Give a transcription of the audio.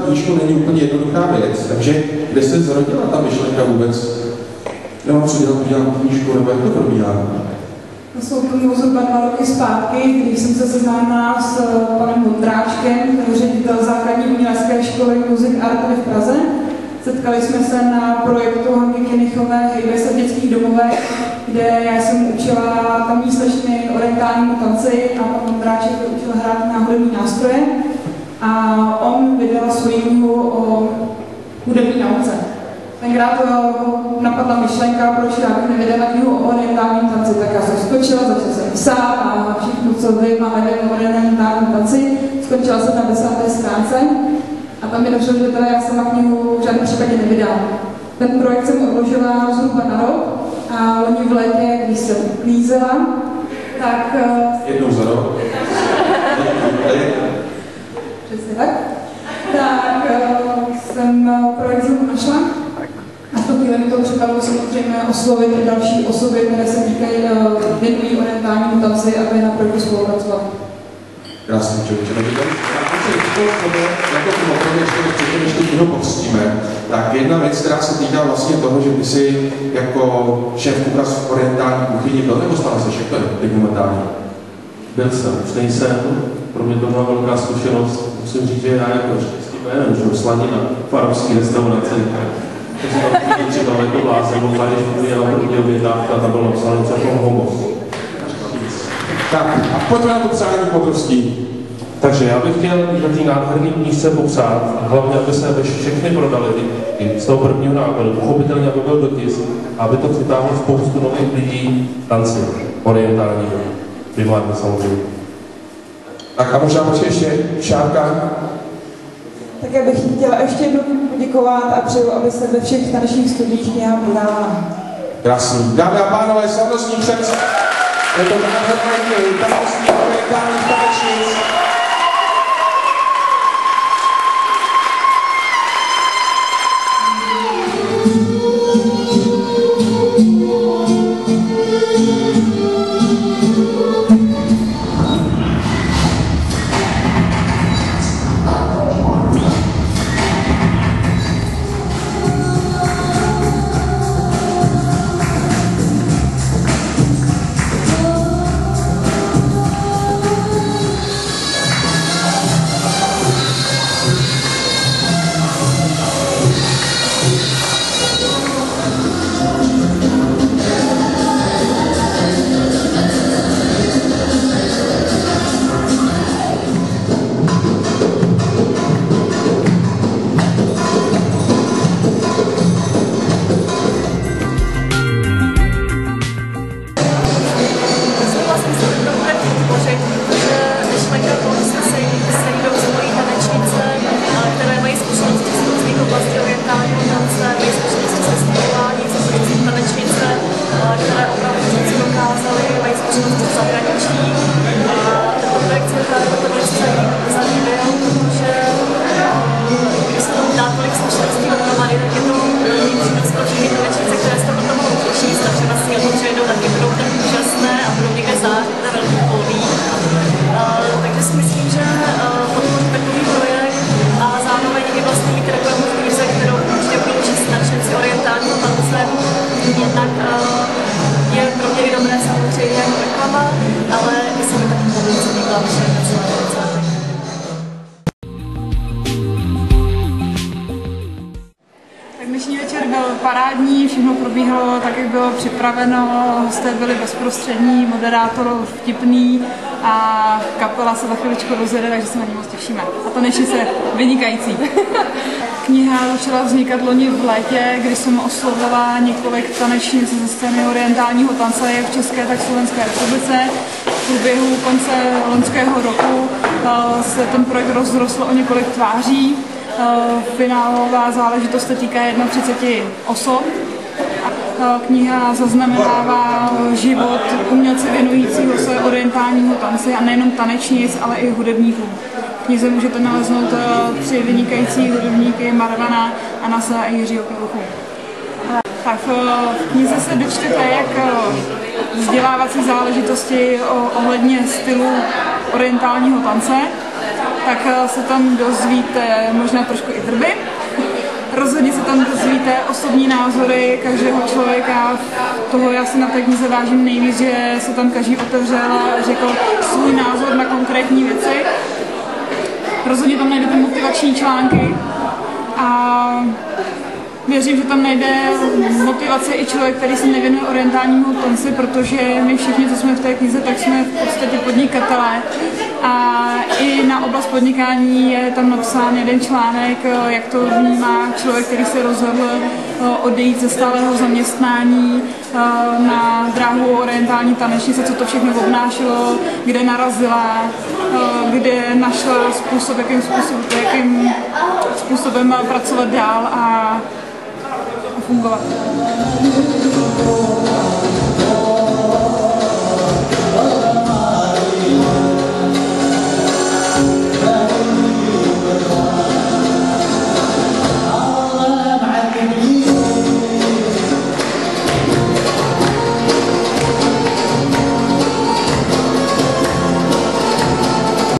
knížku není úplně jednoduchá věc, takže kde se zrodila ta myšlenka vůbec? Nemám co dělat, udělám knížku, nebo jak to probíhá? To jsou tomu zhruba 2 roky zpátky, když jsem se seznámila s panem Vondráčkem, ředitel základní umělecké školy Music Art v Praze. Setkali jsme se na projektu Hanky Kinichové Hejbe se v dětských domovech, kde já jsem učila tamní slečny orientálnímu tanci a pan Vondráček učil hrát na hudební nástroje. A on vydal svoji knihu o hudební nauce. Tenkrát napadla myšlenka, proč já bych nevydala knihu o orientálním tanci, tak já jsem skočila, začala jsem psát a všechno, co vím a nevím o orientálním tanci, skončila jsem na 10. stránce a tam mi došlo, že teda já sama knihu v žádném případě nevydám. Ten projekt jsem odložila zhruba na rok a loni v létě, když jsem uklízela, tak... Jednou za rok? Přesně tak. Tak jsem projekt znovu našla. A v tu chvíli mi to připadlo samozřejmě oslovit další osoby, které se týkají věnují orientálnímu tanci, aby na projektu spolupracovali. Krásný člověče. Jako tomu předtím, než tu knihu pokřtíme, tak jedna věc, která se týká vlastně toho, že ty jsi jako šéf kuchař v orientální kuchyni byl, nebo stále se šéfem teď momentálně? Byl jsem, už nejsem. Pro mě to byla velká zkušenost. Musím říct, že já jako český jménem, že slanina, farovský restaurace. Takže tam třeba jako blázen, bo když udělal první objednávka, tam bylo napsáno něco jako homos. Tak, a pojďme na to přání podrostí. Takže já bych chtěl na té nádherné knížce popsat, hlavně, aby se všechny prodaly z toho prvního nákladu, pochopitelně, aby byl dotisk, aby to přitáhlo spoustu nových lidí tanci, orientálního, primárně samozřejmě. Tak a možná ještě Šárka. Tak já bych chtěla ještě jednou poděkovat a přeju, aby se ve všech tanečních studiích kniha prodávala. Krásný. Dámy a pánové, slavnostní před... Je to nádherný tanečník orientálních tanečnic. Je pro mě i dobré samozřejmě jako reklama, ale myslím, že taky to co dělá Dnešní večer byl parádní, všechno probíhalo tak, jak bylo připraveno, hosté byli bezprostřední, moderátor vtipný a kapela se za chviličku rozjede, takže se na ní moc těšíme. A tanečnice vynikající. Kniha začala vznikat loni v létě, kdy jsem oslovila několik tanečnic ze scény orientálního tance jak v České, tak v Slovenské republice. V průběhu konce loňského roku se ten projekt rozrostl o několik tváří. Finálová záležitost se týká 31 osob. Kniha zaznamenává život umělce věnujícího se orientálního tanci a nejenom tanečnic, ale i hudebníků. V knize můžete naleznout 3 vynikající hudebníky Marvana, Anase a Jiřího Piluchu. Tak v knize se dočtete jak vzdělávací záležitosti ohledně stylu orientálního tance, tak se tam dozvíte možná trošku i drby. Rozhodně se tam dozvíte osobní názory každého člověka. Toho já si na té knize vážím nejvíc, že se tam každý otevřel a řekl svůj názor na konkrétní věci. Rozhodně tam najdete motivační články a věřím, že tam najde motivaci i člověk, který se nevěnuje orientálnímu tanci, protože my všichni, co jsme v té knize, tak jsme v podstatě podnikatelé. A i na oblast podnikání je tam napsán jeden článek, jak to vnímá člověk, který se rozhodl odejít ze stálého zaměstnání na dráhu orientální tanečnice, co to všechno obnášelo, kde narazila, kde našla způsob, jakým způsobem pracovat dál a fungovat.